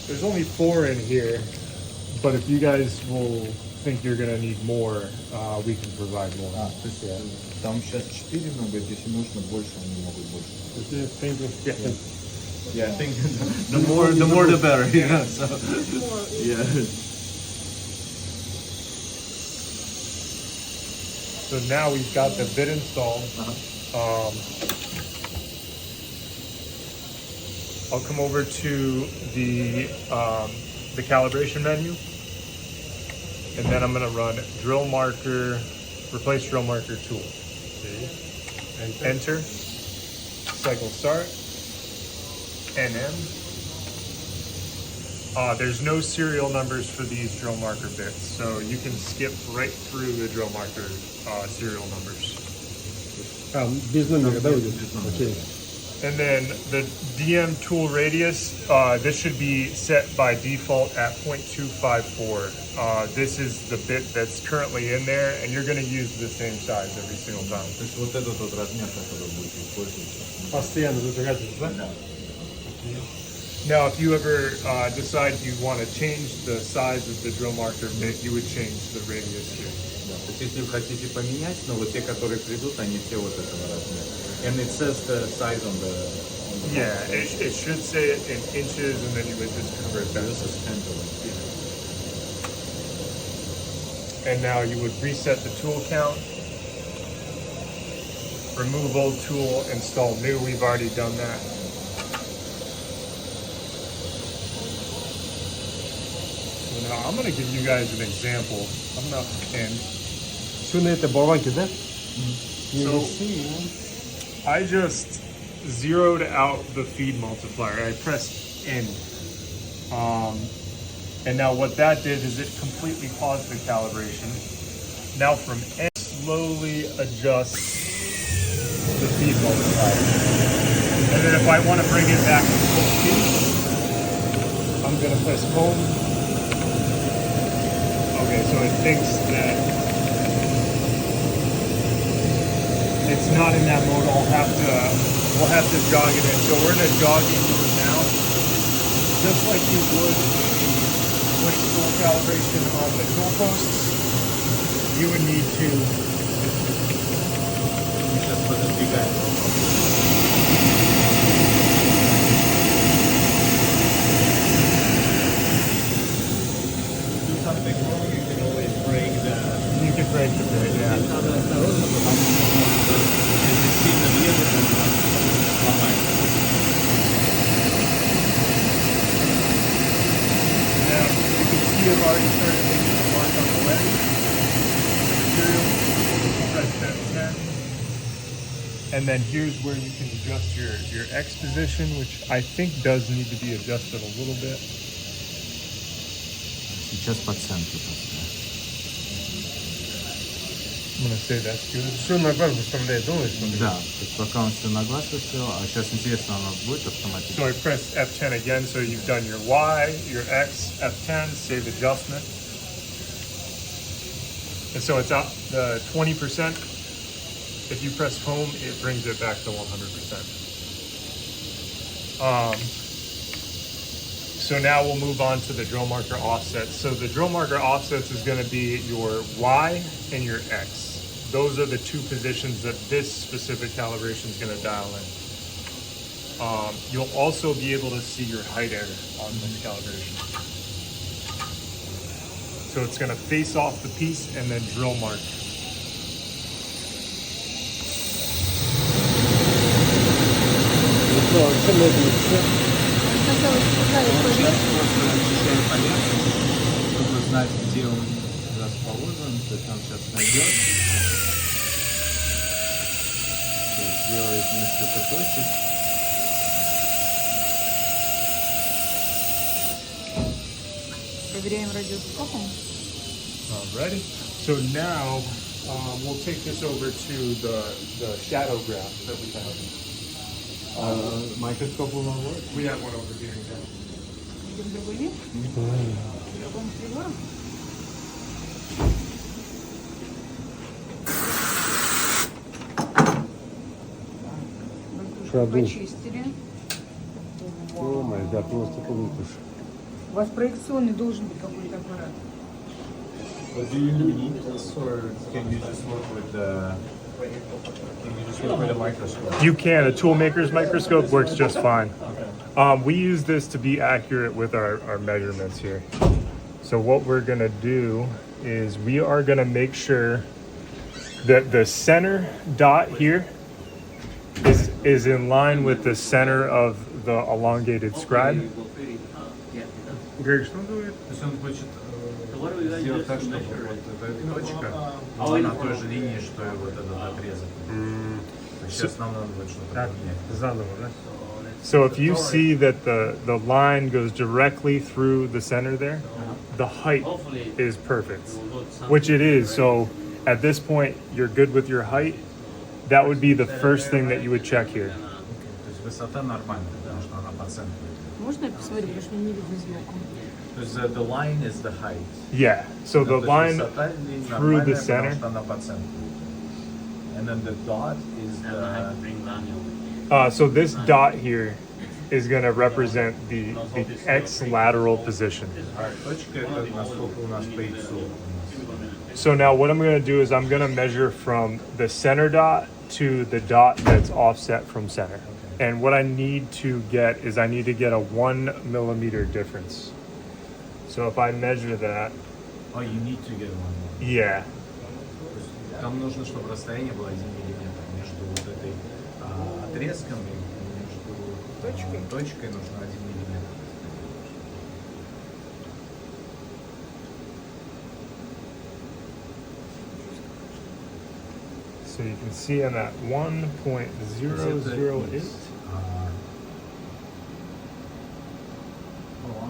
there's only 4 in here, but if you guys will think you're gonna need more, we can provide more. То есть там сейчас 4, но говорит, если нужно больше, они могут больше. Yeah, I think the more the better. Yeah. So, yeah. So now we've got the bit installed. I'll come over to the calibration menu, and then I'm gonna run drill marker, replace drill marker tool. And enter, cycle start, NM. There's no serial numbers for these drill marker bits, so you can skip right through the drill marker serial numbers. Без номера, да, уйдет? Окей. And then the DM tool radius, this should be set by default at 0.254. This is the bit that's currently in there, and you're going to use the same size every single time. То есть вот этот вот размер, который будет использоваться. Постоянно зажигатель, да? Да. Now, if you ever decide you want to change the size of the drill marker bit, you would change the radius here. Да. То есть если вы хотите поменять, но вот те, которые придут, они все вот этого размера. And it says the size on the Yeah, it should say it in inches, and then you would just convert that. This is 10 to 1. And now you would reset the tool count, remove old tool, install new. We've already done that. So now I'm gonna give you guys an example. I'm gonna end. Все на этой болванке, да? So I just zeroed out the feed multiplier. I pressed end. And now what that did is it completely paused the calibration. Now from end, slowly adjust the feed multiplier. And then if I want to bring it back to full speed, I'm going to press home. Okay, so it thinks that it's not in that mode. We'll have to jog it in. So we're in a jogging mode now, just like you would with tool calibration on the tool posts. You would need to Сейчас пододвигаем. Do something wrong, you can always break the... you can break the bit, yeah. Надо осторожно, потому что если сильно въедет, он ломается. Now you can see I've already started making the mark on the lens. Material, press F10. And then here's where you can adjust your X position, which I think does need to be adjusted a little bit. Сейчас по центру поставим. I'm gonna say that's good. Все на глаз выставляет, думаешь? Да, то есть пока он все на глаз все, а сейчас интересно, оно будет автоматически. So I press F10 again, so you've done your Y, your X, F10, save adjustment. And so it's out the 20%. If you press home, it brings it back to 100%. So now we'll move on to the drill marker offsets. So the drill marker offsets is going to be your Y and your X. Those are the two positions that this specific calibration is going to dial in. You'll also be able to see your height error on this calibration. So it's going to face off the piece and then drill mark. Сейчас просто изучаем поверхность, чтобы знать, где он расположен, то есть он сейчас найдет. Сделает несколько точек. Проверяем радиоскопом. Alrighty. So now we'll take this over to the shadow graph that we have. Microscope will not work. We have one over here. Идем другой вид. Другим прибором. Шаду. Почистили. О май гад, просто полный туш. вас проекционный должен быть какой-то аппарат. But do you need this, or can you just work with the? Can you just work with a microscope? You can. A toolmaker's microscope works just fine. We use this to be accurate with our measurements here. So what we're gonna do is we are gonna make sure that the center dot here is in line with the center of the elongated scribe. Грeg, что он говорит? То есть он хочет сделать так, чтобы вот эта точка была на той же линии, что и вот этот отрезок. То есть сейчас нам надо будет что-то Так, поменять. заново, да? So if you see that the line goes directly through the center there, the height is perfect, which it is. So at this point, you're good with your height. That would be the first thing that you would check here. То есть высота нормальная, потому что она по центру. Можно я посмотрю, потому что не видно сбоку. То есть the line is the height. Yeah. So the То есть line высота through the нормальная, center. потому что она по центру. And then the dot is the. So this dot here is going to represent the X lateral position. Точка это насколько у нас по иксу. So now what I'm going to do is I'm going to measure from the center dot to the dot that's offset from center. And what I need to get is I need to get a 1 millimeter difference. So if I measure that, Oh, you need to get one more. yeah. То есть там нужно, чтобы расстояние было 1 миллиметр между вот этой отрезком и между точкой нужно 1 миллиметр. So you can see I'm at 1.008. Oh, wow.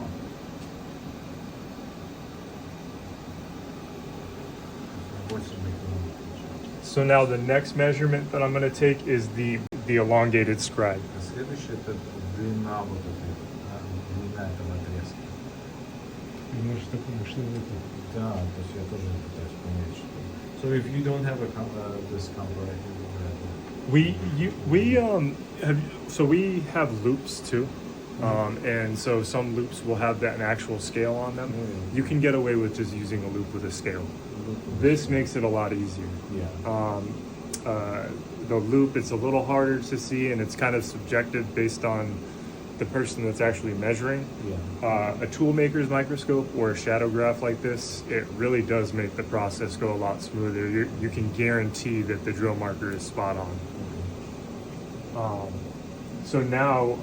So now the next measurement that I'm going to take is the elongated scribe. Следующее это длина вот этой, длина этого отрезка. Может, такую машину это. Да, то есть я тоже пытаюсь понять, что. So if you don't have this comparative, We have loops too. And so some loops will have that an actual scale on them. You can get away with just using a loop with a scale. This makes it a lot easier. yeah. The loop, it's a little harder to see and it's kind of subjective based on the person that's actually measuring. Yeah. A tool maker's microscope or a shadow graph like this, it really does make the process go a lot smoother. You can guarantee that the drill marker is spot on. So now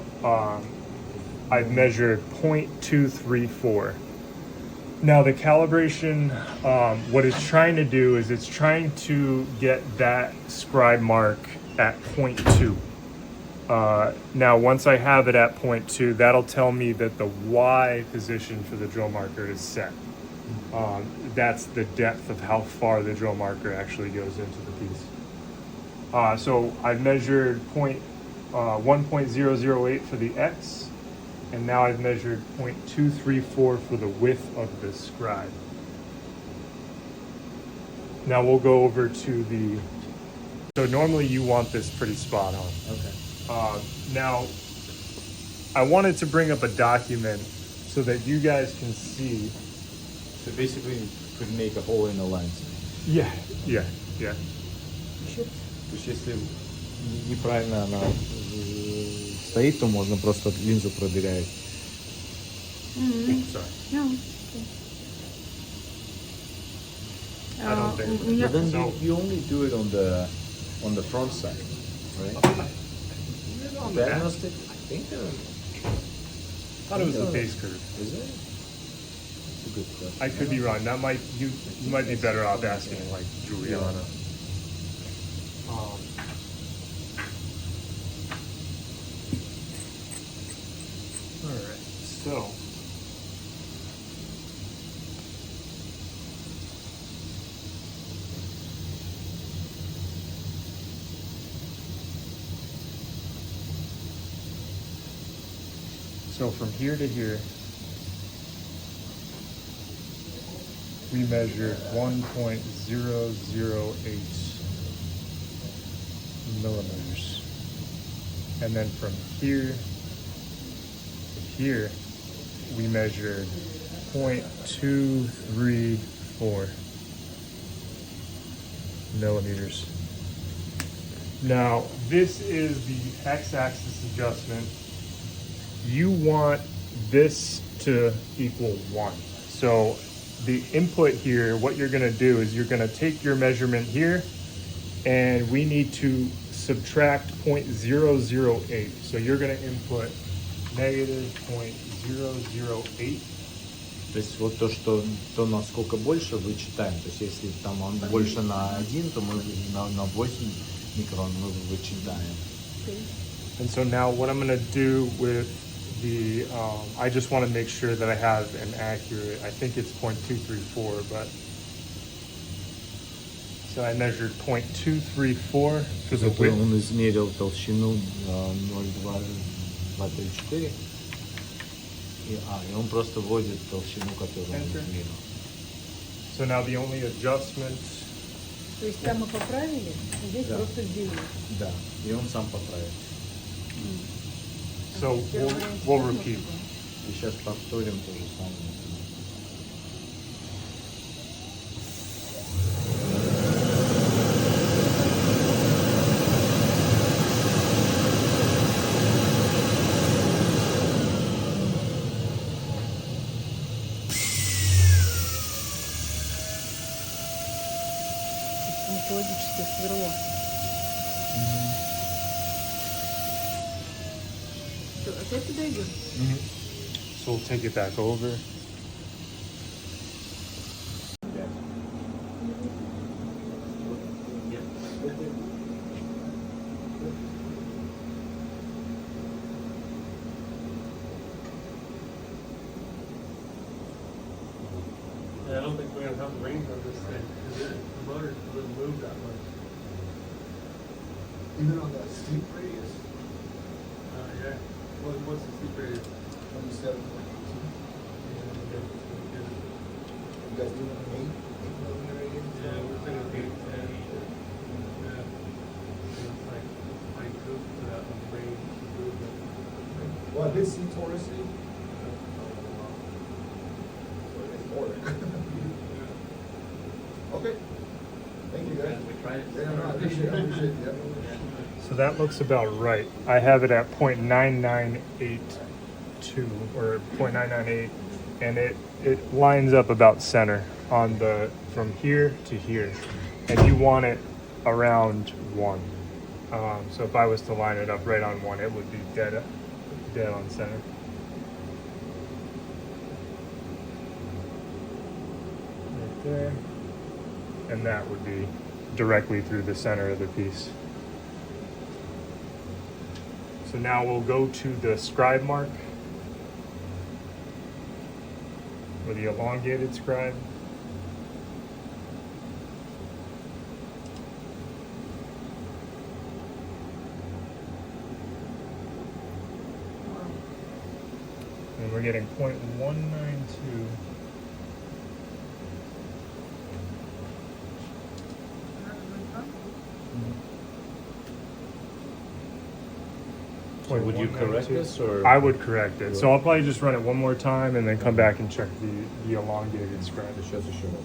I've measured 0.234. Now the calibration, what it's trying to do is it's trying to get that scribe mark at 0.2. Now once I have it at 0.2, that'll tell me that the Y position for the drill marker is set. That's the depth of how far the drill marker actually goes into the piece. So I've measured 1.008 for the X. And now I've measured 0.234 for the width of the scribe. Now we'll go over to the, so normally you want this pretty spot on. Okay. Now, I wanted to bring up a document so that you guys can see. So basically, you could make a hole in the lens. Yeah. То есть если неправильно она стоит, то можно просто линзу продырявить. Sorry. Yeah. I don't think. У меня But then So- you only do it on the front side, right? Diagnostic? I think thought it was the base curve. is it? It's a good question. I could be wrong. That might you might be better off asking like Juliana. All right. So. So from here to here, we measured 1.008 millimeters. And then from here to here, we measured 0.234 millimeters. Now, this is the x-axis adjustment. You want this to equal 1. So the input here, what you're gonna do is you're gonna take your measurement here, and we need to subtract 0.008. So you're gonna input negative 0.008. То есть вот то, насколько больше вы читаем. То есть если там он больше на 1, то мы на 8 микрон мы вычитаем. And so now what I'm gonna do with the, I just wanna make sure that I have an accurate, I think it's 0.234, but. So I measured 0.234 for the Зато width. он измерил толщину 0,234. И он просто вводит толщину, которую он Enter. измерил. So now the only adjustment, То есть там мы поправили, а здесь Да. просто сделали. Да, и он сам поправит. so Первый we'll вариант repeat. можно было? И сейчас повторим то же самое. Мифологическое сверло. Что, опять туда идем? So we'll take it back over. Yeah, I don't think we're gonna have range on this thing, because the motor doesn't move that much. Even on that steep radius, Yeah. What's the steep radius? 27.2, you guys doing an 8 millimeter radius? Yeah, we're thinking 8, 10. Yeah. It's like fine tooth for that range improvement. Well, I did see Taurus C. So it is more. Okay. Thank you guys. Yeah, no, I appreciate it, yeah. So that looks about right. I have it at 0.9982 or 0.998, and it lines up about center on the from here to here, and you want it around 1. So if I was to line it up right on 1, it would be dead on center. Right there, and that would be directly through the center of the piece. So now we'll go to the scribe mark, or the elongated scribe. And we're getting 0.192. So would you correct this, or? I would correct it. So I'll probably just run it one more time and then come back and check the elongated scribe. Сейчас еще раз.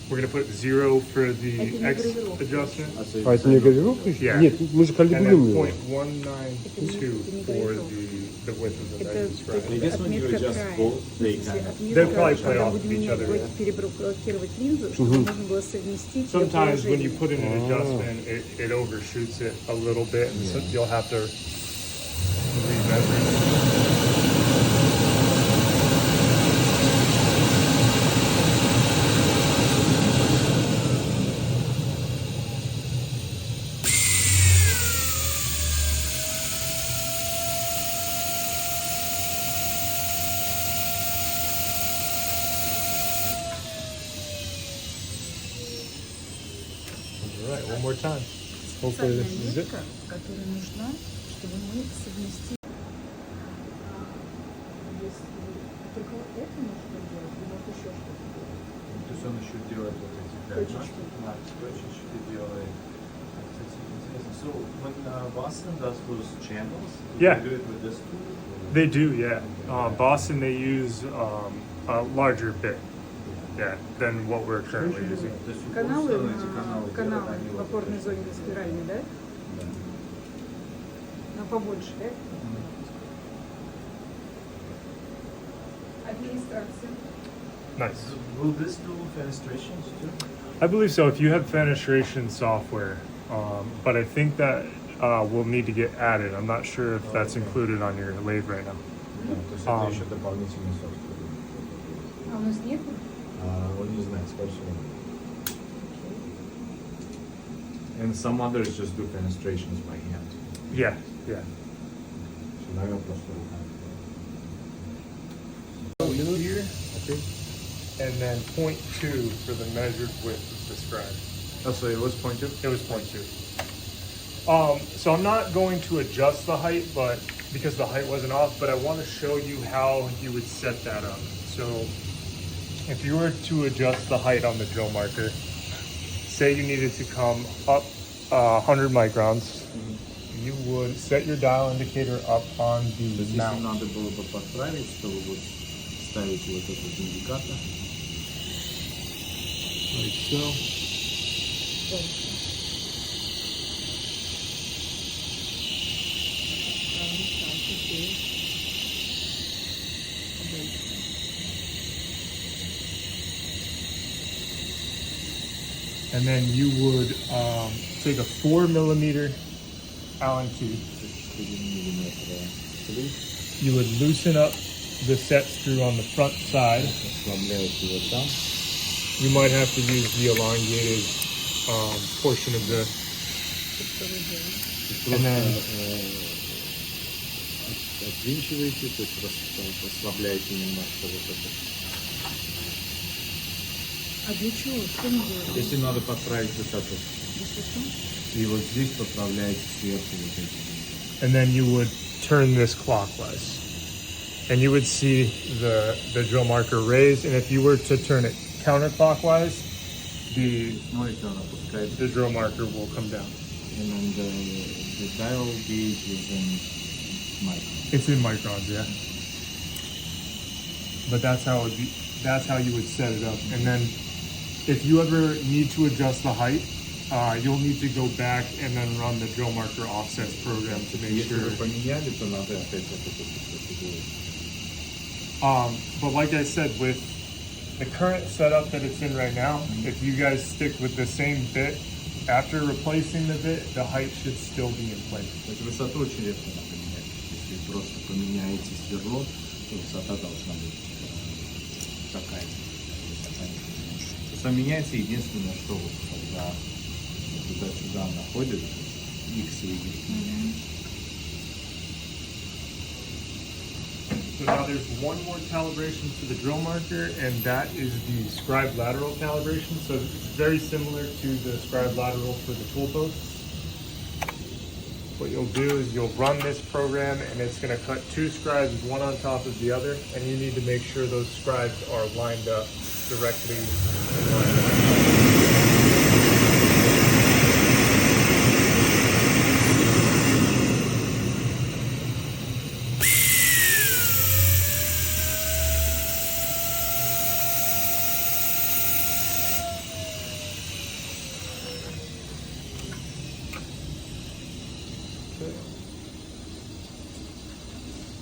We're gonna put 0 for Это the не X гравировка. adjustment. А это не гравировка еще? Yeah. Нет, мы же And then калибруем его. 0.192 for the width of the Это X scribe. I guess when you отметка adjust края. both, they В смысле, kind of- отметка, They'll probably play когда off будем each менять, other, будет yeah. переблокировать линзу, чтобы можно было совместить её Sometimes when you положение. put in an adjustment, it overshoots it a little bit, and so you'll have to remeasure it. All right, one more time. Hopefully this is it. Метка, которая нужна, чтобы мы совместили. Только вот это нужно делать, или вот еще что-то делать? То есть он еще делает вот эти 5 Точечки. точечки делает. интересно. So when Boston does those channels, do Yeah. they do it with this tool? or- They do, yeah. Boston, they use a larger bit, yeah, than what we're currently using. То есть у Каналы, Бостона эти каналы делают, каналы они в вот опорной такие. зоне распирания, да? Да. Но побольше, да? Администрация. Nice. Will this do fenestrations too? I believe so. If you have fenestration software, but I think that will need to get added. I'm not sure if that's included on your lathe right now. Да, то есть это еще дополнительный софтвер. А у нас нет? Он не знает, скорее всего. And some others just do fenestrations by hand. Yeah, yeah. Наверное, просто руками. Here, and then 0.2 for the measured width of the scribe. Oh, so it was 0.2? It was 0.2. So I'm not going to adjust the height, but because the height wasn't off, but I want to show you how you would set that up. So if you were to adjust the height on the drill marker, say you needed to come up 100 microns, you would set your dial indicator up on То есть the если mount. надо было бы подправить, то вы вот ставите вот этот индикатор. Like so. And then you would take a 4 millimeter Allen key. 4 миллиметра штрих. You would loosen up the set screw on the front side. Ослабляете его там. You might have to use the elongated portion of the. И And then- отвинчиваете, то есть ослабляете немножко вот это. А для чего? Что мы делаем? Если надо подправить вот это. И вот здесь поправляете сверху вот эти. And then you would turn this clockwise. And you would see the drill marker raised. And if you were to turn it counterclockwise, Смотрите, он опускается. the drill marker will come down. And then the dial gauge is in micro. It's in microns, yeah. But that's how it would be, that's how you would set it up. And then if you ever need to adjust the height, you'll need to go back and then run the drill marker offsets program to make Если sure. вы поменяли, то надо опять вот эту процедуру. But like I said, with the current setup that it's in right now, if you guys stick with the same bit, after replacing the bit, the height should still be in place. То есть высоту очень редко надо менять. Если просто поменяете сверло, то высота должна быть такая. Высота не меняется. Высота меняется единственное, что вот когда вот туда-сюда находит, X и Y меняется. So now there's one more calibration for the drill marker, and that is the scribe lateral calibration. So it's very similar to the scribe lateral for the tool posts. What you'll do is you'll run this program, and it's going to cut two scribes, one on top of the other, and you need to make sure those scribes are lined up directly in line.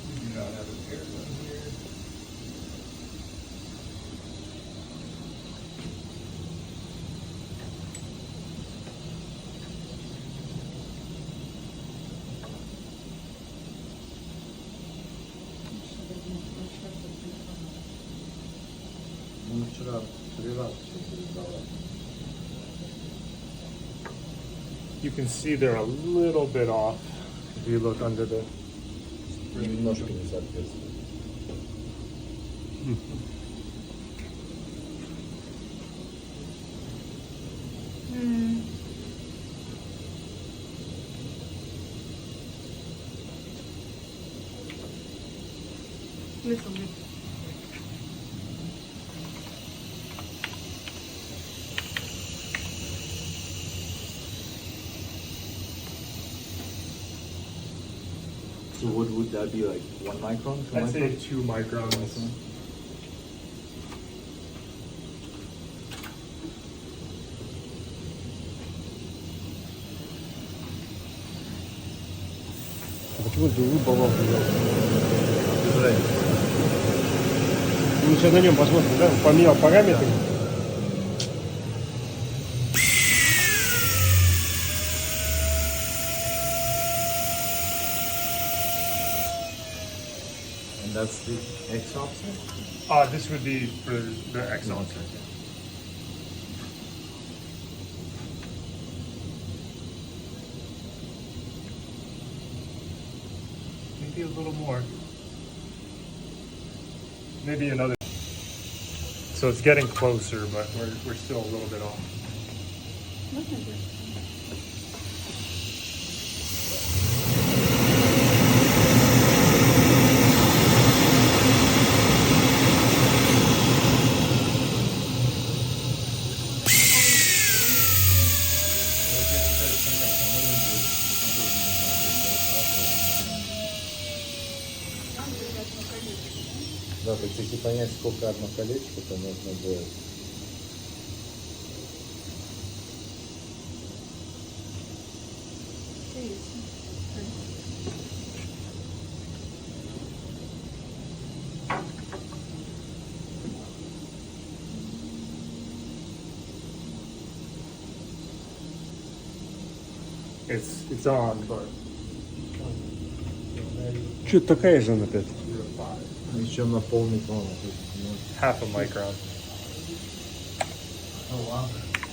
We do not have a pair gun here. Ну, вчера 3 раза все передавал. You can see they're a little bit off if you look under the. Немножко не соответствует. Лицом, лицом. So what would that be like? 1 micron? 2 I'd say micron? 2 microns. А почему ты болванку взял? Без разницы. Мы сейчас на нем посмотрим, да? Поменял параметры. And that's the X offset? This would be for the X offset. Maybe a little more. Maybe another. So it's getting closer, but we're still a little bit off. Можно делать? Да, то есть если понять, сколько одно колечко, то нужно будет. It's on, but Что такая же она опять? Еще на полмикрона. half a micron. Oh wow.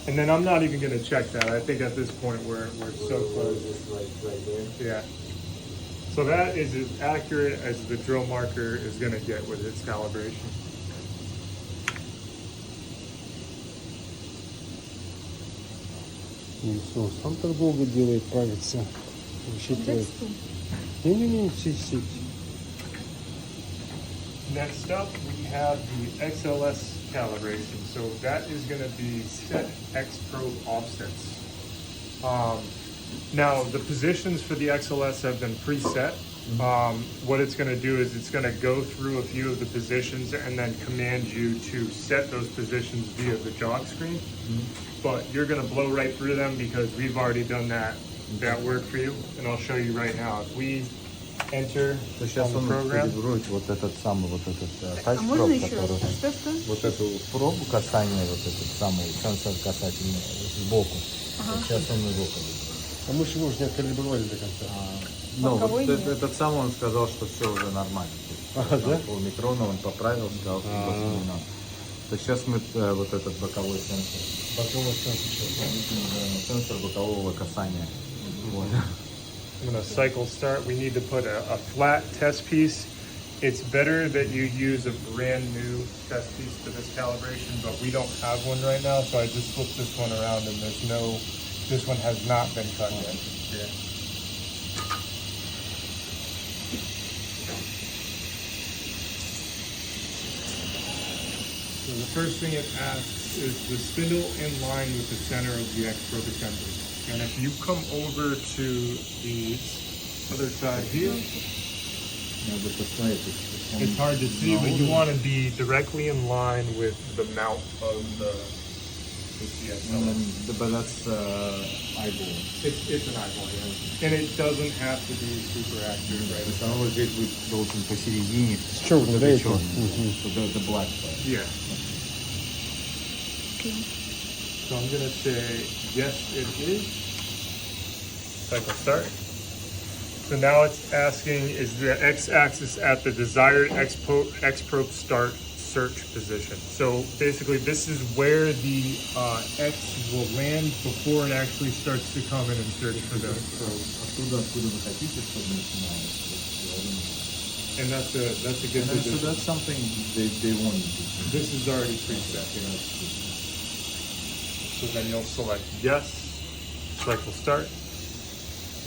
And then I'm not even going to check that. I think at this point we're so close. Just like right there. Yeah. So that is as accurate as the drill marker is going to get with its calibration. Иисус, он так долго делает, правится. Считает. Не-не-не, сидь. Next up, we have the XLS calibration. So that is going to be set X probe offsets. Now, the positions for the XLS have been preset. What it's going to do is it's going to go through a few of the positions and then command you to set those positions via the jog screen. But you're going to blow right through them because we've already done that work for you. And I'll show you right now. If we enter То сейчас on the он program, калибрует вот этот самый, вот этот А тач можно проб, еще раз? который... Что? Вот эту пробу касания, вот этот самый сенсор касательный сбоку. Сейчас он его калибрует. А мы же его уже не откалибровали до конца. Ну, вот Боковой нет. этот самый он сказал, что все уже нормально. То есть, Ага, да? полмикрона он поправил, сказал, что больше не надо. То сейчас мы вот этот боковой сенсор. Боковой сенсор. Сенсор бокового касания. Вот. I'm going to cycle start. We need to put a flat test piece. It's better that you use a brand new test piece for this calibration, but we don't have one right now, so I just flipped this one around and this one has not been cut yet. Yeah. So the first thing it asks is the spindle in line with the center of the X probe assembly. And if you come over to the other side here, Надо посмотреть. it's hard to see, but you want to be directly in line with the mount of the CSL. But that's eyeball. It's an eyeball, yeah. And it doesn't have to be super accurate, То right? есть оно вот здесь будет должен посередине. С черным, вот да, это этим? черное. So the black part. Yeah. So I'm gonna say yes, it is. Cycle start. So now it's asking, is the x-axis at the desired X-probe start search position? So basically, this is where the X will land before it actually starts to come in and search for the probe. Откуда вы хотите, чтобы начиналось? And that's a good So position. that's something they want you to do. This is already preset. So then you'll select yes, cycle start.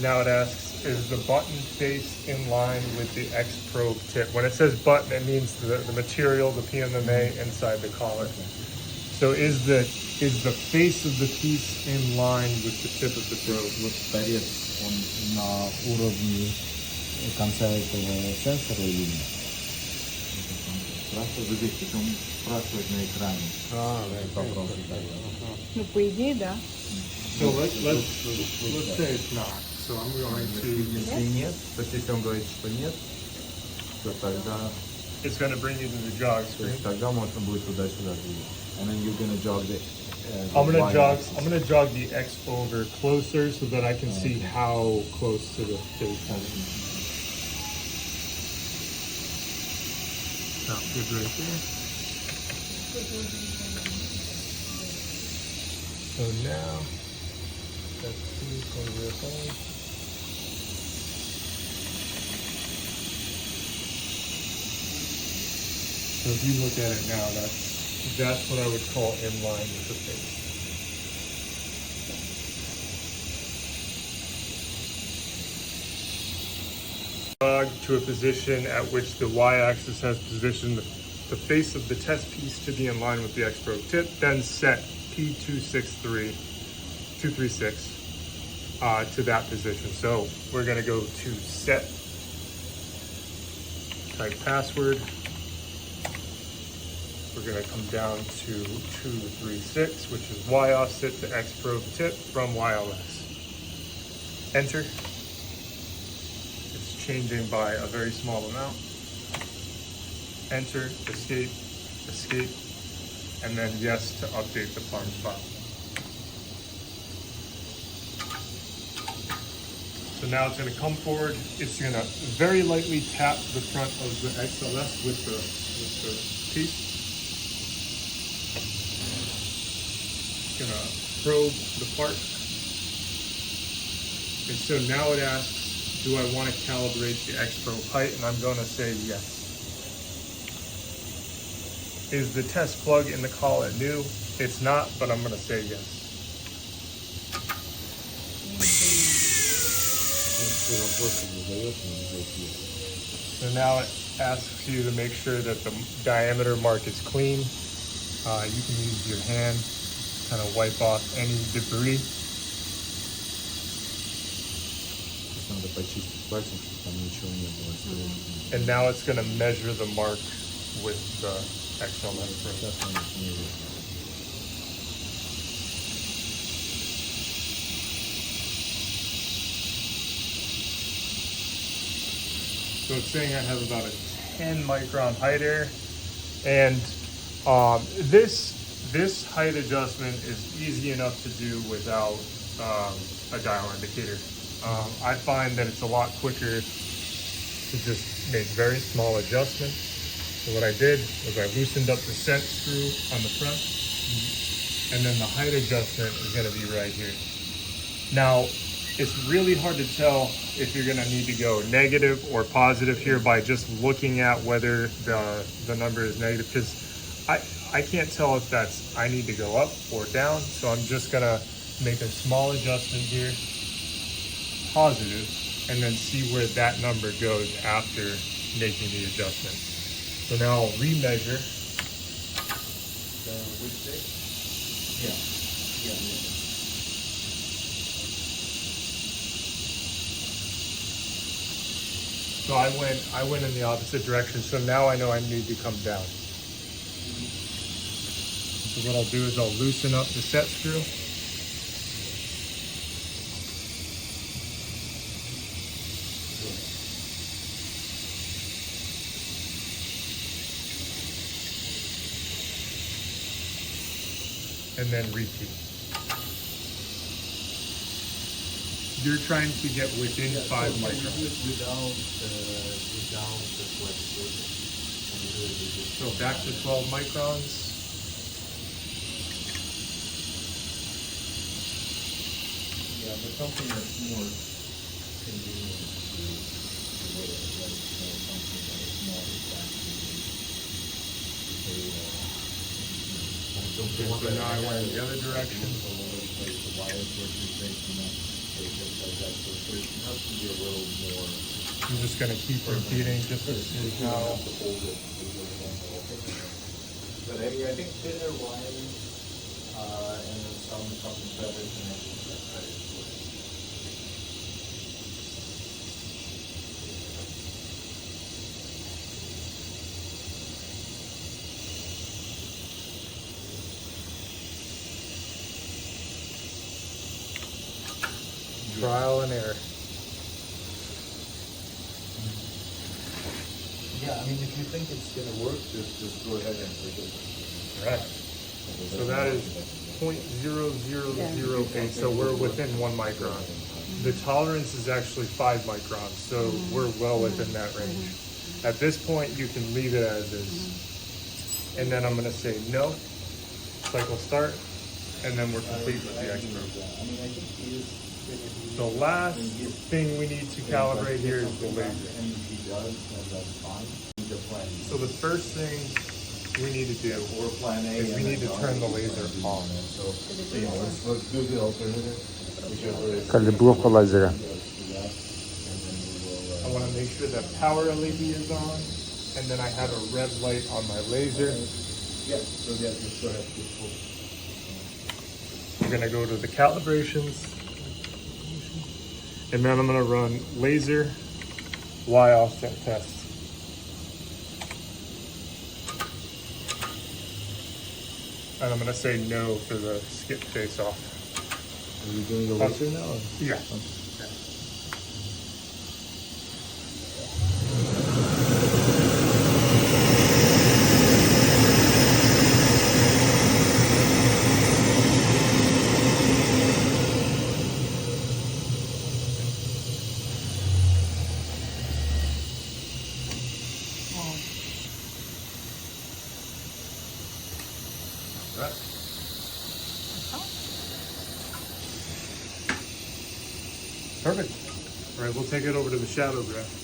Now it asks, is the button face in line with the X probe tip? When it says button, it means the material, the PMMA inside the collar. So is the face of the piece in line with the tip of the probe? Вот торец, он на уровне конца этого сенсора или нет. Это там спрашивает, здесь потом спрашивает на экране. Вопрос задает. Ну, по идее, да. So let's say it's not. So I'm going to, Если нет, то есть если он говорит, что нет, то тогда, it's going to bring you to the jog то screen. есть тогда можно будет туда-сюда двигать. And then you're gonna jog the I'm gonna y-axis. jog the X over closer so that I can see how close to the face I am. Now, good right there. So now, that's 2 over your phone. So if you look at it now, that's what I would call in line with the face. Jog to a position at which the y-axis has positioned the face of the test piece to be in line with the X probe tip, then set P236 to that position. So we're going to go to set, type password. We're going to come down to 236, which is Y offset to X probe tip from YLS. Enter. It's changing by a very small amount. Enter, escape, escape, and then yes to update the farm file. So now it's going to come forward. It's going to very lightly tap the front of the XLS with the piece. Gonna probe the part. And so now it asks, do I want to calibrate the X probe height? And I'm gonna say yes. Is the test plug in the collet new? It's not, but I'm gonna say yes. So now it asks you to make sure that the diameter mark is clean. You can use your hand, kind of wipe off any debris. Здесь надо почистить пальцем, чтобы там ничего не было. And now it's gonna measure the mark with the XLS probe. Сейчас он не видит. So it's saying I have about a 10 micron height error. And this height adjustment is easy enough to do without a dial indicator. I find that it's a lot quicker to just make very small adjustments. So what I did was I loosened up the set screw on the front, and then the height adjustment is going to be right here. Now, it's really hard to tell if you're going to need to go negative or positive here by just looking at whether the number is negative, because I can't tell if that's I need to go up or down. So I'm just going to make a small adjustment here, positive, and then see where that number goes after making the adjustment. So now I'll remeasure. Which day? Yeah. So I went in the opposite direction. So now I know I need to come down. So what I'll do is I'll loosen up the set screw. And then repeat. You're trying to get within 5 microns. Without the flexibility. So back to 12 microns. Yeah, but something that's more convenient to wear, like something that is more exactly So now I went in the other direction. the wires were replacing up. They just like that. So it has to be a little more. I'm just going to keep repeating just to see how. But I think thinner wiring and then something better connected. That's better. Trial and error. Yeah, I mean, if you think it's gonna work, just go ahead and take it. Right. So that is 0.0008. So we're within 1 micron. The tolerance is actually 5 microns, so we're well within that range. At this point, you can leave it as is. And then I'm gonna say no, cycle start, and then we're complete with the X probe. I mean, I think he is. The last thing we need to calibrate here is the laser. And if he does, then that's fine. The plan. So the first thing we need to do Or plan A. is we need to turn the laser on. So, yeah, let's do the alternative. Whichever is. Калибровка лазера. And then we I want to make sure that power LED is on, and then I have a red light on my laser. yeah, so yeah, just go ahead. Just pull. We're gonna go to the calibrations, and then I'm gonna run laser Y offset test. And I'm gonna say no for the skip face off. Are you doing the laser now? Or? Yeah. Right. Perfect. All right, we'll take it over to the shadow graph.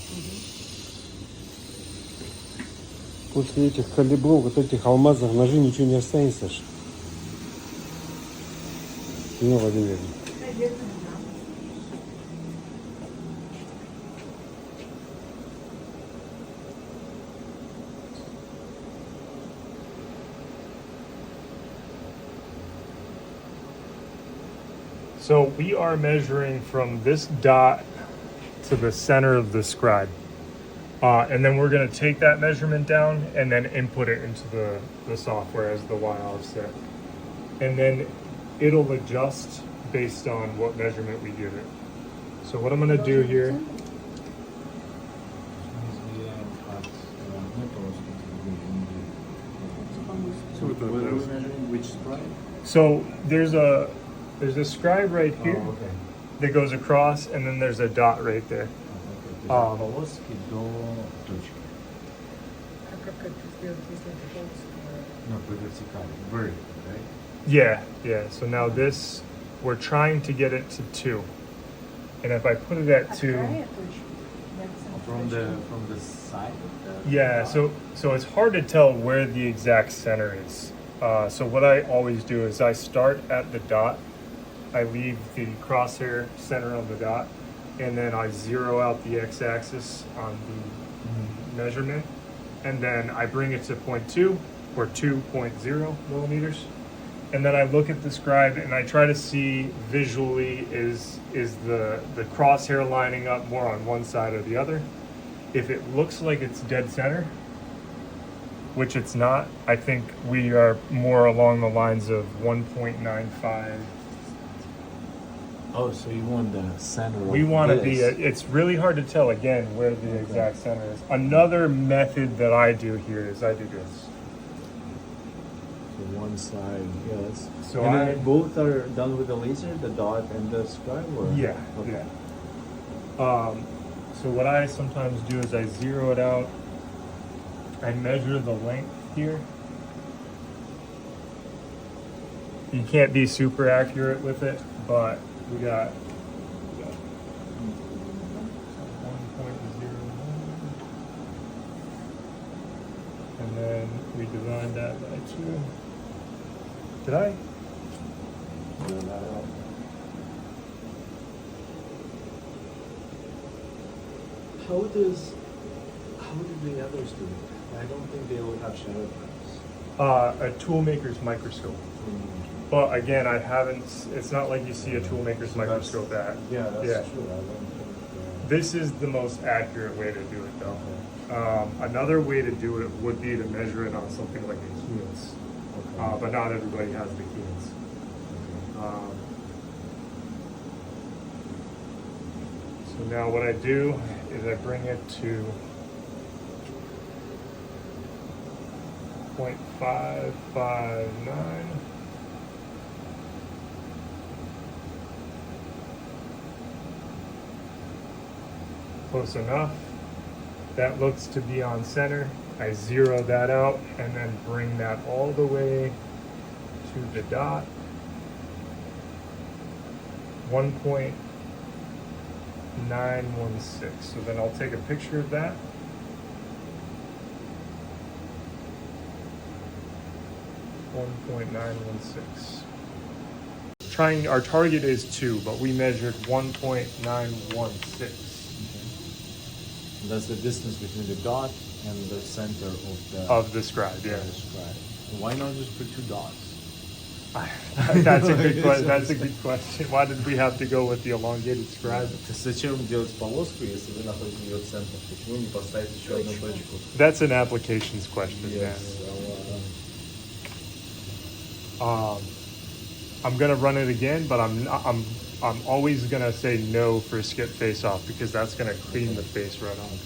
После этих калибров, вот этих алмазных ножей ничего не останется. ж. Ну, Владимир. So we are measuring from this dot to the center of the scribe. And then we're gonna take that measurement down and then input it into the software as the Y offset. And then it'll adjust based on what measurement we give it. So what I'm gonna do here, So what are we measuring? Which scribe? so there's a scribe right here Oh, okay. that goes across, and then there's a dot right there. Полоски до точки. А как это сделать, если это полностью? No, по вертикали. Vertical, right? Yeah. So now this, we're trying to get it to 2. And if I put it at 2, Края точки? From the side of the. yeah, so it's hard to tell where the exact center is. So what I always do is I start at the dot, I leave the crosshair center on the dot, and then I zero out the x-axis on the measurement, and then I bring it to 0.2 or 2.0 millimeters, and then I look at the scribe and I try to see visually is the crosshair lining up more on one side or the other. If it looks like it's dead center, which it's not, I think we are more along the lines of 1.95. Oh, so you want the center of We want to be, this. it's really hard to tell again where the exact center is. Another method that I do here is I do this. So one side, yes. So and I- then both are done with the laser, the dot and the scribe, or? Yeah, Okay. So what I sometimes do is I zero it out. I measure the length here. You can't be super accurate with it, but we got 1.01. And then we divide that by 2. Did I? How did the others do it? I don't think they will have shadow class. A toolmaker's microscope. But again, I haven't, it's not like you see a toolmaker's microscope at. Yeah, that's Yeah. true. I don't think. This is the most accurate way to do it though. Another way to do it would be to measure it on something like a Keynes. But not everybody has the Keynes. So now what I do is I bring it to 0.559. Close enough. That looks to be on center. I zero that out and then bring that all the way to the dot. 1.916. So then I'll take a picture of that. Trying, our target is 2, but we measured 1.916. That's the distance between the dot and the center of Of the scribe, yeah. scribe. Why not just put 2 dots? That's a good question. That's a good question. Why did we have to go with the elongated scribe? Зачем делать полоску, если вы находите ее центр? Почему не поставить еще одну точку? That's an applications question. Yes. Yeah. I'm gonna run it again, but I'm always gonna say no for skip face off because that's gonna clean the face right off.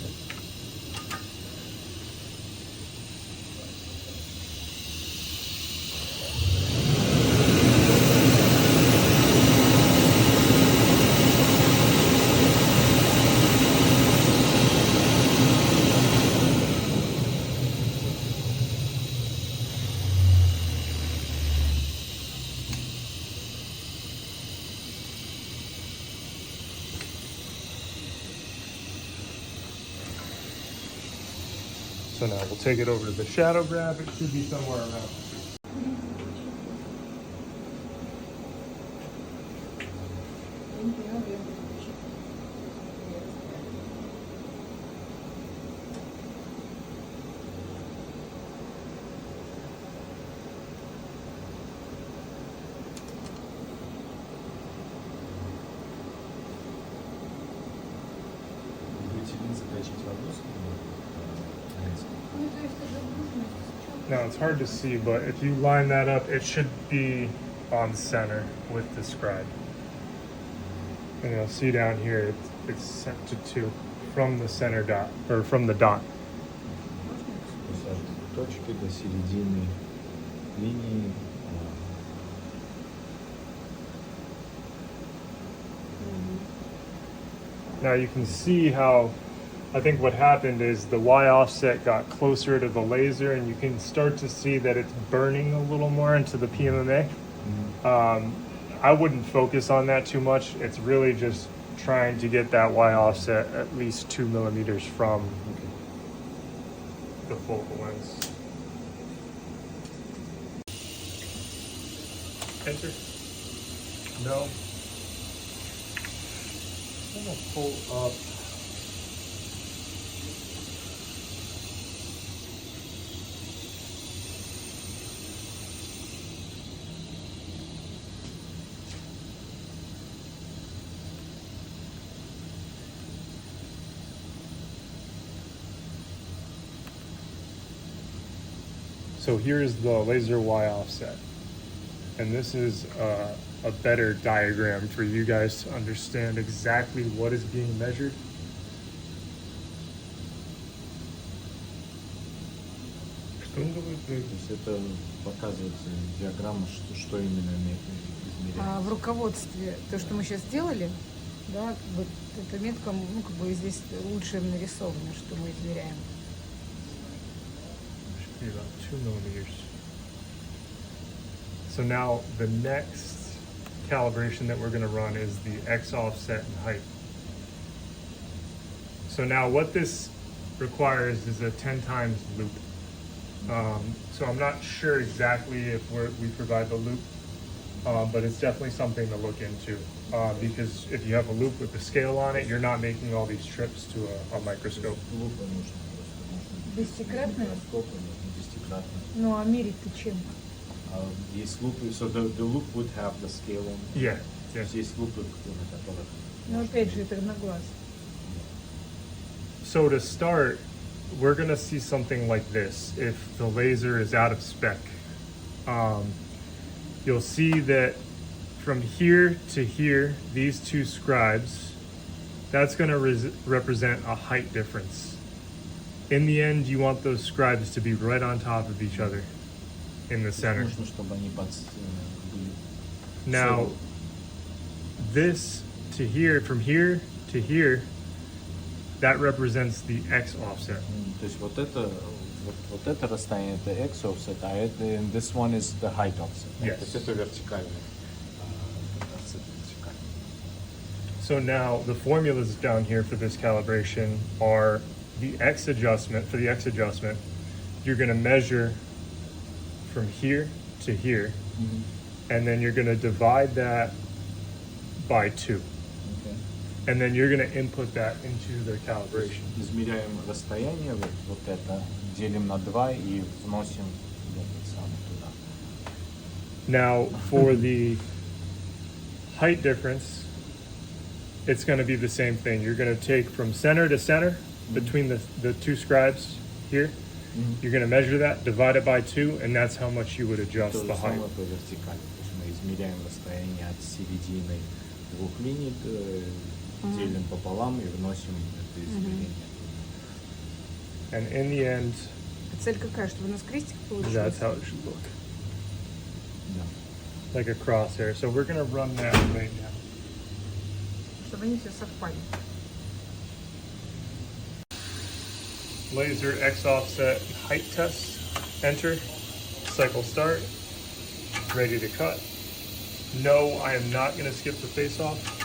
So now we'll take it over to the shadow graph. It should be somewhere around. Now it's hard to see, but if you line that up, it should be on center with the scribe. And you'll see down here, it's set to 2 from the center dot, or from the dot. Точки до середины линии. Now you can see how, I think what happened is the Y offset got closer to the laser and you can start to see that it's burning a little more into the PMMA. I wouldn't focus on that too much. It's really just trying to get that Y offset at least 2 millimeters from the focal length. Enter. No. I'm gonna pull up. So here's the laser Y offset. And this is a better diagram for you guys to understand exactly what is being measured. То есть это показывается диаграмма, что именно измеряется. В руководстве, то, что мы сейчас сделали, да, вот эта метка, ну, как бы здесь лучше нарисовано, что мы измеряем. Should be about 2 millimeters. So now the next calibration that we're going to run is the X offset and height. So now what this requires is a 10 times loop. So I'm not sure exactly if we provide the loop, but it's definitely something to look into. Because if you have a loop with the scale on it, you're not making all these trips to a microscope. Лупа нужно просто. Десятикратная? Сколько нужно? Десятикратно. Ну, а мерить-то чем? Есть лупы, so the loop would have the scale on. Yeah, То yeah. есть есть лупы, на которых. Ну, опять же, это на глаз. So to start, we're gonna see something like this. If the laser is out of spec, you'll see that from here to here, these two scribes that's going to represent a height difference. In the end, you want those scribes to be right on top of each other in the center. Нужно, чтобы они были. Now, this to here, from here to here, that represents the X offset. То есть вот это расстояние это x offset, а это and this one is the height offset. Yes. То есть это вертикальный offset вертикальный. So now the formulas down here for this calibration are the X adjustment. For the X adjustment, you're going to measure from here to here, and then you're going to divide that by 2. Okay. And then you're going to input that into the calibration. Измеряем расстояние, вот это, делим на 2 и вносим этот самый туда. Now, for the height difference, it's going to be the same thing. You're going to take from center to center between the two scribes here. You're going to measure that, divide it by 2, and that's how much you would То adjust же the height. самое по вертикали. То есть мы измеряем расстояние от середины двух линий, делим пополам и вносим это измерение. And in the end, Цель какая, чтобы у нас крестик получился? that's how it should look. Да. Like a crosshair. So we're going to run that right now. Чтобы они все совпали. Laser X offset height test. Enter. Cycle start. Ready to cut. No, I am not going to skip the face off.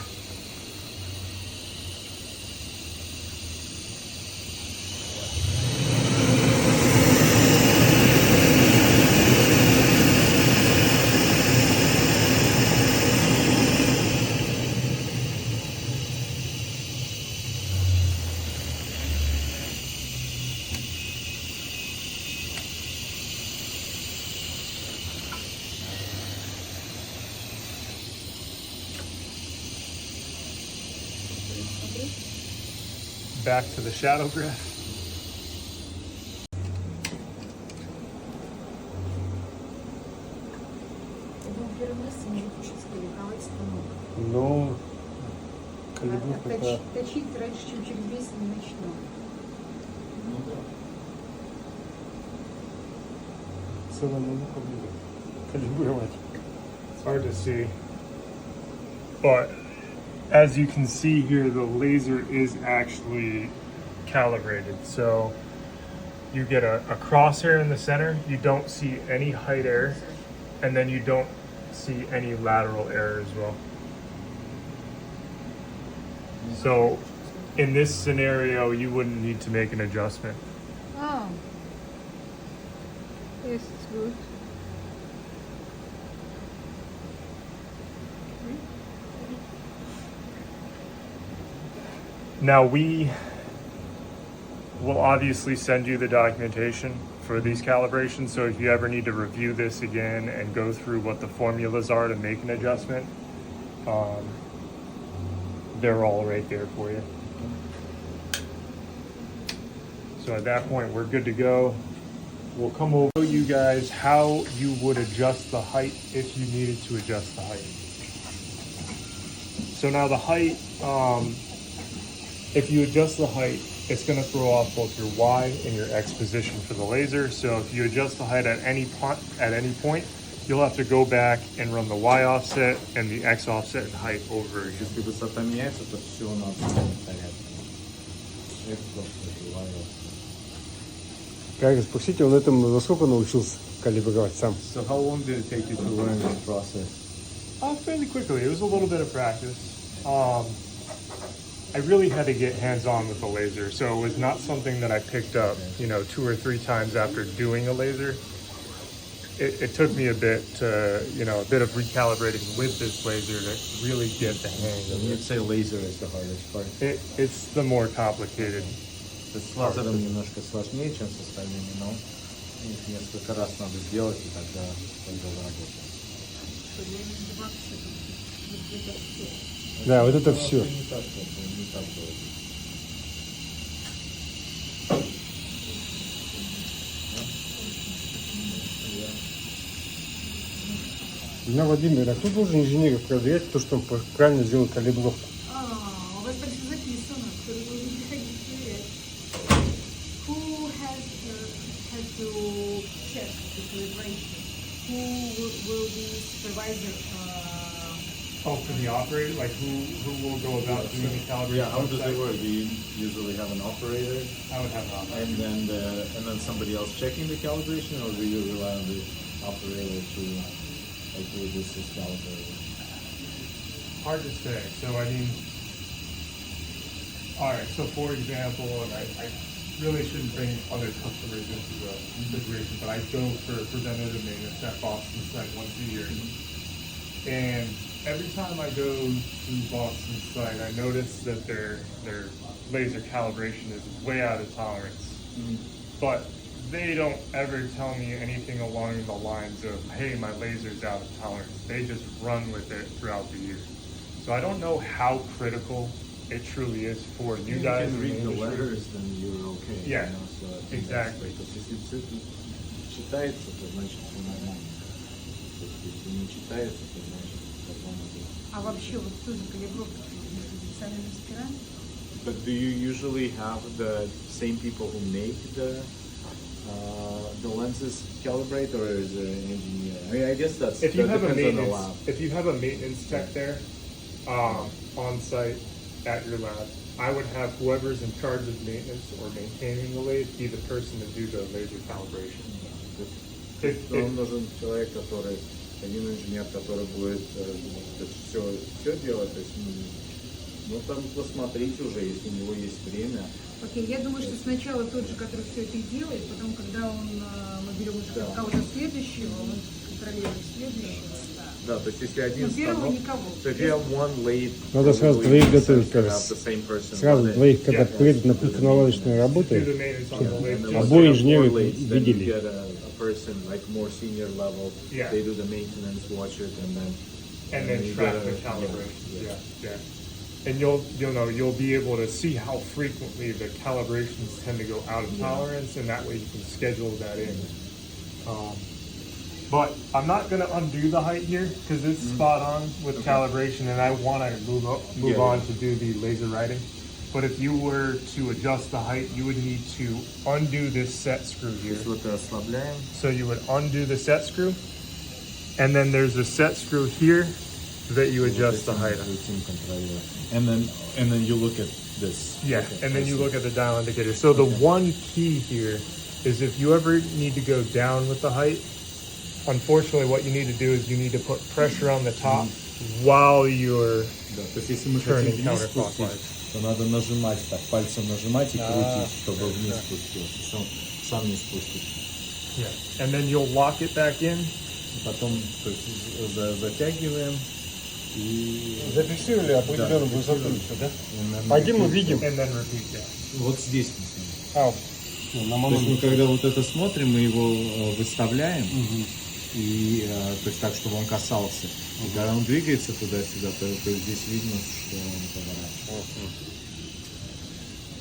Back to the shadow graph. Я первый раз не хочет скаликовать станок. Ну, калибровка Точить раньше, чем через месяц не начну. целая наука будет калибровать. It's hard to see. But as you can see here, the laser is actually calibrated. So you get a crosshair in the center, you don't see any height error, and then you don't see any lateral error as well. So in this scenario, you wouldn't need to make an adjustment. Ah. Yes, it's good. Now we will obviously send you the documentation for these calibrations, so if you ever need to review this again and go through what the formulas are to make an adjustment, they're all right there for you. So at that point, we're good to go. We'll come over to you guys how you would adjust the height if you needed to adjust the height. So now the height, if you adjust the height, it's going to throw off both your Y and your X position for the laser. So if you adjust the height at any point, you'll have to go back and run the Y offset and the X offset and height over again. Если высота меняется, то все надо повторять. X offset и Y offset. Как спросите, он этому за сколько научился калибровать сам? So how long did it take you to learn this process? Fairly quickly. It was a little bit of practice. I really had to get hands-on with the laser, so it was not something that I picked up, 2 or 3 times after doing a laser. It took me a bit to, a bit of recalibrating with this laser to really get the hang of You'd it. say laser is the hardest part. It's the more complicated. То есть с лазером немножко сложнее, чем с остальными, но их несколько раз надо сделать, и тогда заработает. Да, вот это все. Не так просто, не так долго. Дина Владимировна, а кто должен инженеру проверять то, что он правильно сделал калибровку? У вас просто записано. who will be supervisor? Oh, for the operator, like who will go about doing the calibration? Yeah, how does on it site? work? Do you usually have an operator I would have an operator. and then somebody else checking the calibration, or do you rely on the operator to like this is calibrated? Hard to say. So I mean, all right. So for example, and I really shouldn't bring other customers into the situation, but I go for preventative maintenance at Boston site once a year, and every time I go to Boston site, I notice that their laser calibration is way out of tolerance. But they don't ever tell me anything along the lines of, hey, my laser's out of tolerance. They just run with it throughout the year. So I don't know how critical it truly is for you You guys. can in read the industry. letters, then you're okay. Yeah, you know, so I think exactly. Because если цифры читается, то значит все нормально. То есть если не читается, то значит потом это. А вообще вот кто за калибровку? Сами мастера? But do you usually have the same people who make the lenses calibrate, or is it an engineer? I mean, I guess that If you have a depends on the maintenance, lab. if you have a maintenance tech there, on site at your lab, I would have whoever's in charge of maintenance or maintaining the lathe be the person to do the laser calibration. Нам нужен человек, который один инженер, который будет все делать, то есть ну там посмотреть уже, если у него есть время. Окей, я думаю, что сначала тот же, который все это и делает, потом, когда мы берем уже Да. кого-то следующего, он контролирует следующего. Да, то есть если один Ну, первого станок, никого. so if you have one lathe, Надо сразу probably двоих makes готовить, sense to have кажется. the same person Сразу run it. двоих, когда Yeah. придут на пусково-наладочную Do the работу, maintenance on the And lathe. then just once Обои you have инженеры four lathes, then you видели. get a person like more senior level. Yeah. They do the maintenance, watch it, and then and you then track get the a- calibration. yeah. Yeah. And you'll be able to see how frequently the calibrations tend to go out of tolerance, and that way you can schedule that in. But I'm not going to undo the height here because it's spot on with calibration, and I want to move Yeah, on yeah. to do the laser writing. But if you were to adjust the height, you would need to undo this set screw here. То есть вот ослабляем. So you would undo the set screw, and then there's a set screw here that you adjust the height of. Routine controller. And then you look at this. Yeah, Okay, and then I you see. look at the dial indicator. So the one key here is if you ever need to go down with the height, unfortunately what you need to do is you need to put pressure on the top while you're Да, то есть если мы turning хотим вниз counterclockwise. спустить, то надо нажимать так, пальцем нажимать и крутить, чтобы вниз спустился. Сам не спустит. Yeah. And then you'll lock it back in. Потом то есть, затягиваем и зафиксировали определенную Да, высоту, фиксируем. да? и на- Пойдем увидим. And then repeat that. Вот здесь. А, на То есть мы манометре. когда вот это смотрим, мы его выставляем, и то есть так, чтобы он касался. И когда он двигается туда-сюда, то здесь видно, что он поворачивается.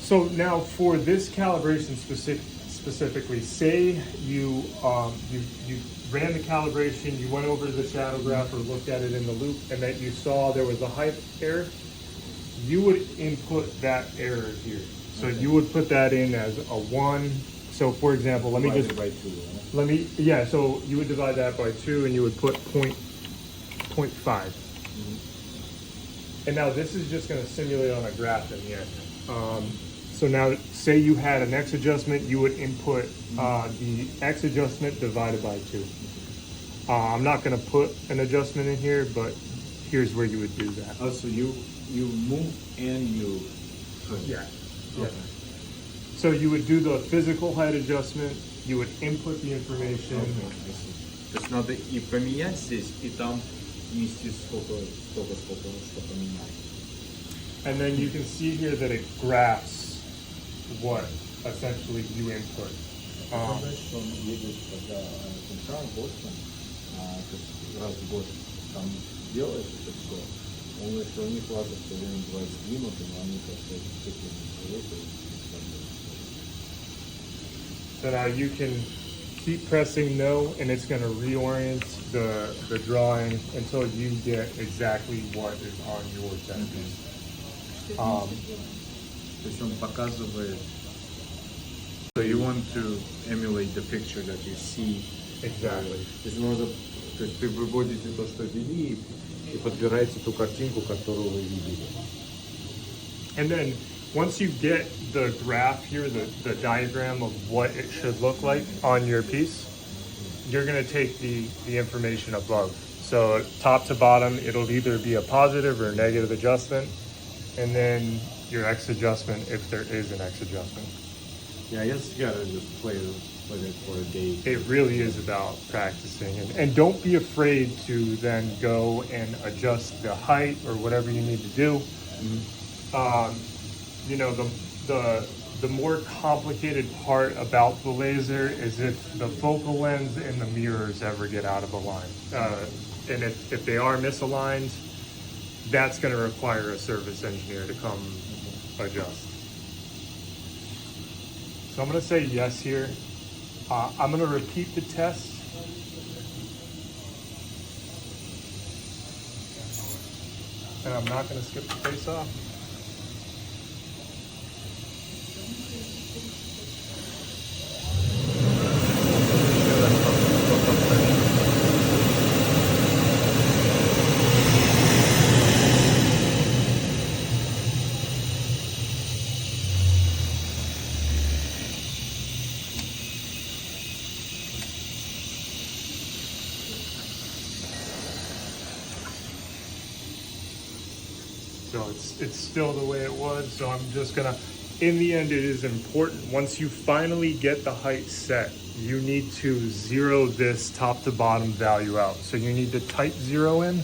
So now for this calibration specifically, say you ran the calibration, you went over to the shadow graph or looked at it in the loop, and that you saw there was a height error, you would input that error here. So you would put that in as a 1. So for example, let me just Divided by two, so you would divide that by 2 and you would put 0.5. And now this is just going to simulate on a graph in the end. So now say you had an X adjustment, you would input the X adjustment divided by 2. I'm not going to put an adjustment in here, but here's where you would do that. Oh, so you move and you put. Yeah. So you would do the physical height adjustment, you would input the information. То есть надо и поменять здесь, и там внести сколько поменять. And then you can see here that it graphs what essentially you input. Значит, он едет, когда Кенсан, Бостон, то есть раз в год там делает это все, он, если у них лазер все время бывает сдвинутый, но они как-то действительно So now you can keep pressing no, and it's going to reorient the drawing until you get exactly what is on your set piece. То есть он показывает. So you want to emulate the picture that you see Exactly. То есть можно, то есть вы выводите то, что ввели, и подбираете ту картинку, которую вы видели. And then once you get the graph here, the diagram of what it should look like on your piece, you're going to take the information above. So top to bottom, it'll either be a positive or negative adjustment, and then your X adjustment if there is an X adjustment. Yeah, I just gotta just play with it for a day. It really is about practicing, and don't be afraid to then go and adjust the height or whatever you need to do. You know, the more complicated part about the laser is if the focal lens and the mirrors ever get out of line. And if they are misaligned, that's going to require a service engineer to come adjust. So I'm going to say yes here. I'm going to repeat the test. And I'm not going to skip the face off. So it's still the way it was. So I'm just gonna, in the end, it is important. Once you finally get the height set, you need to zero this top to bottom value out. So you need to type 0 in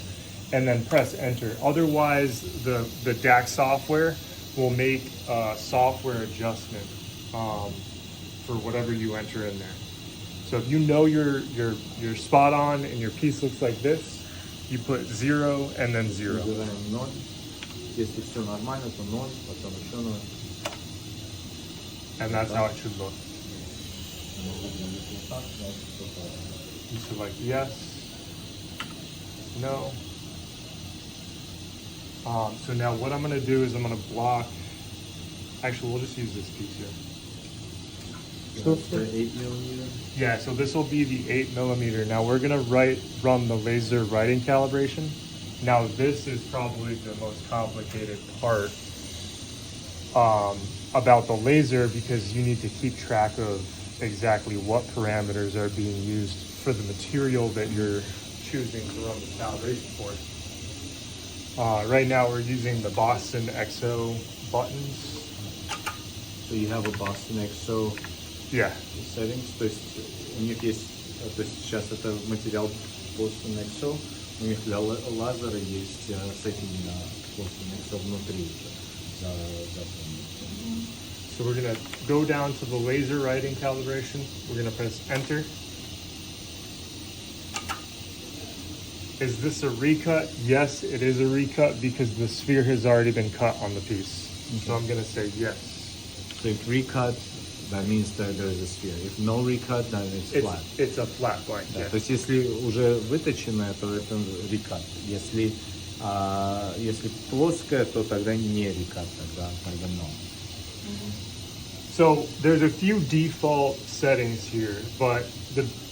and then press enter. Otherwise, the DAC software will make a software adjustment for whatever you enter in there. So if you know you're spot on and your piece looks like this, you put 0 and then 0. Выбираем 0. Если все нормально, то 0, потом еще 0. And that's how it should look. You select yes, no. So now what I'm gonna do is I'm gonna block, actually we'll just use this piece here. So 8mm. Yeah, so this will be the 8mm. Now we're gonna run the laser writing calibration. Now this is probably the most complicated part about the laser, because you need to keep track of exactly what parameters are being used for the material that you're choosing to run the calibration for. Right now we're using the Boston XO buttons. So you have a Boston XO Yeah. settings, то есть у них есть, то есть сейчас это материал Boston XO, у них для лазера есть сеттинг на Boston XO внутри уже. So we're gonna go down to the laser writing calibration. We're gonna press enter. Is this a recut? Yes, it is a recut because the sphere has already been cut on the piece. So I'm gonna say yes. So if recut, that means that there is a sphere. If no recut, then it's flat. It's a flat blank. Да, Yeah. то есть если уже выточенное, то это recut. Если плоское, то тогда не recut, тогда no. So there's a few default settings here, but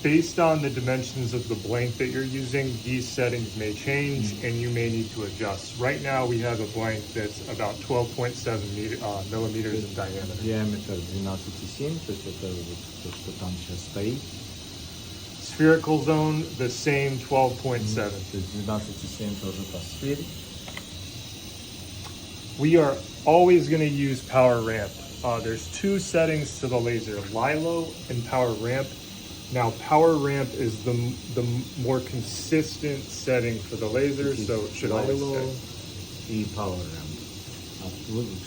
based on the dimensions of the blank that you're using, these settings may change and you may need to adjust. Right now we have a blank that's about 12.7 millimeters in diameter. Диаметр 12,7, то есть это вот то, что там сейчас стоит. Spherical zone, the same 12.7. То есть 12,7 тоже по сфере. We are always going to use power ramp. There's two settings to the laser, LILO and power ramp. Now power ramp is the more consistent setting for the laser, so it should always LILO stay. и power ramp.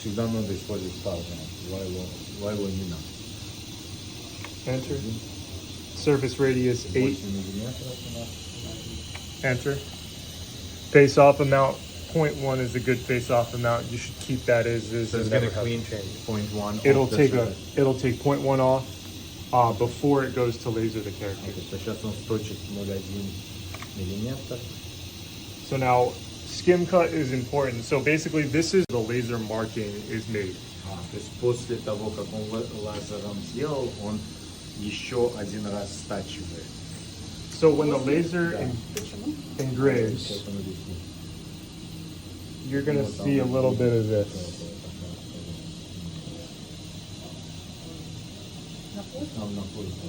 Всегда надо использовать power ramp. LILO не надо. Enter. Surface radius 8. 8 миллиметров у нас. Enter. Face off amount 0.1 is a good face off amount. You should keep that as is. So it's and gonna never have clean to change. 0.1. It'll off the take surface. it'll take 0.1 off before it goes to laser the character. Okay, so сейчас он сточит 0,1 миллиметр. So now skim cut is important. So basically this is the laser marking is made. То есть после того, как он лазером сделал, он еще один раз стачивает. So when the laser Почему? engraves, Это нарисую. you're gonna see a little bit of this. Там находится.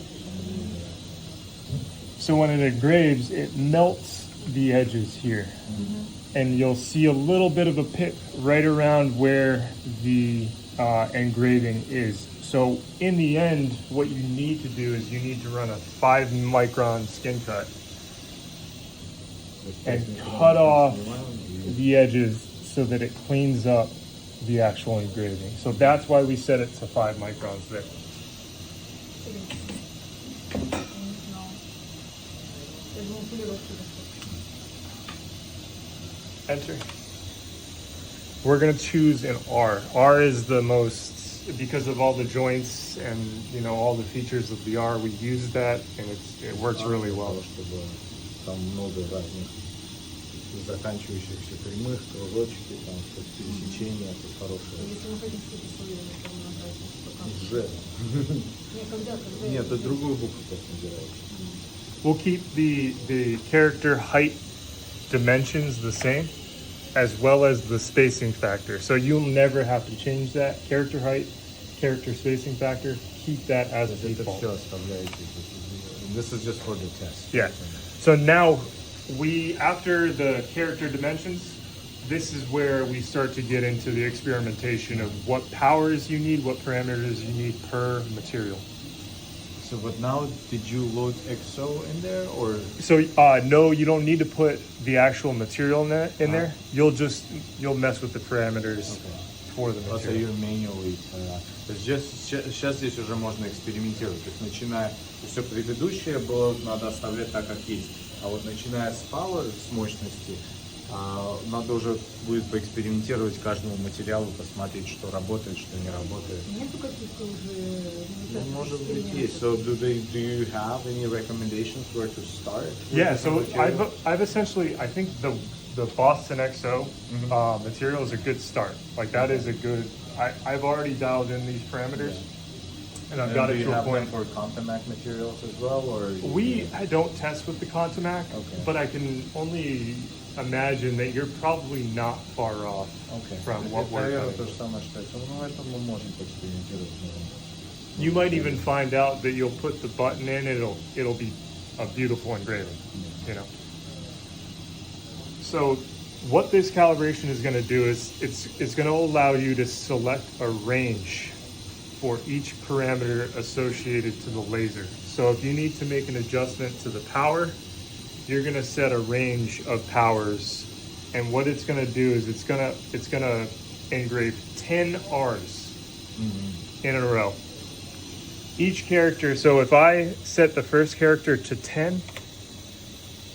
So when it engraves, it melts the edges here. And you'll see a little bit of a pit right around where the engraving is. So in the end, what you need to do is you need to run a 5-micron skin cut and cut off the edges so that it cleans up the actual engraving. So that's why we set it to 5 microns there. Я не знала. Я думала, полировки достаточно. Enter. We're gonna choose an R. R is the most, because of all the joints and all the features of the R, we use that and it works really well. Чтобы там много разных заканчивающихся прямых, кружочки, там что пересечения, это хорошее. Если мы хотим что-то свое, то нажать, пока. Уже. Нет, когда? Нет, это другую букву просто набираешь. We'll keep the character height dimensions the same, as well as the spacing factor. So you'll never have to change that. Character height, character spacing factor, keep that as a Это default. все оставляете. This is just for the test. Yeah. So now after the character dimensions, this is where we start to get into the experimentation of what powers you need, what parameters you need per material. So but now, did you load XO in there or? So no, you don't need to put the actual material in there. You'll mess with the parameters for the Also material. you manually. То есть сейчас здесь уже можно экспериментировать. То есть начиная, все предыдущее было надо оставлять так, как есть. А вот начиная с power, с мощности, надо уже будет поэкспериментировать каждому материалу, посмотреть, что работает, что не работает. Нету каких-то уже Может быть, есть. So do you have any recommendations where to start? with Yeah, this so material? I've essentially, I think the Boston XO material is a good start. Like that is a good. I've already dialed in these parameters, and I've got do it you to a have them point. for Contamac materials as well, or I don't test with the Contamac, Okay. but I can only imagine that you're probably not far off Okay. from what we're Наверное, doing. то же самое, что это. Ну, это мы можем поэкспериментировать. You might even find out that you'll put the button in, it'll be a beautiful engraving, So what this calibration is going to do is it's going to allow you to select a range for each parameter associated to the laser. So if you need to make an adjustment to the power, you're going to set a range of powers, and what it's going to do is it's going to engrave 10 R's in a row. Each character, so if I set the first character to 10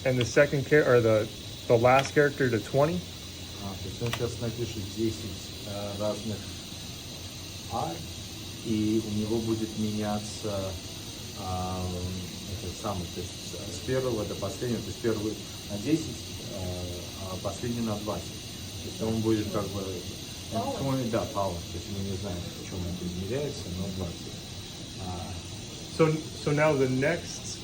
and the second or the last character to 20, То есть он сейчас напишет 10 разных R, и у него будет меняться этот самый, то есть с первого до последнего, то есть первый на 10, а последний на 20. То есть он будет как бы, да, power, то есть мы не знаем, в чем это измеряется, но 20. so now the next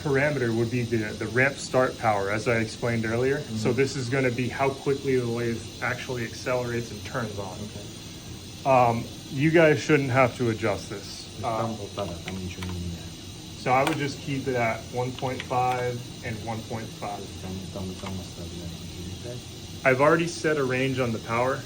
parameter would be the ramp start power, as I explained earlier. So this is going to be how quickly the lathe actually accelerates and turns on. You guys shouldn't have to adjust this. То есть там полтора, там ничего не меняется. So I would just keep it at 1.5 and 1.5. Там оставляем. I've already set a range on the power.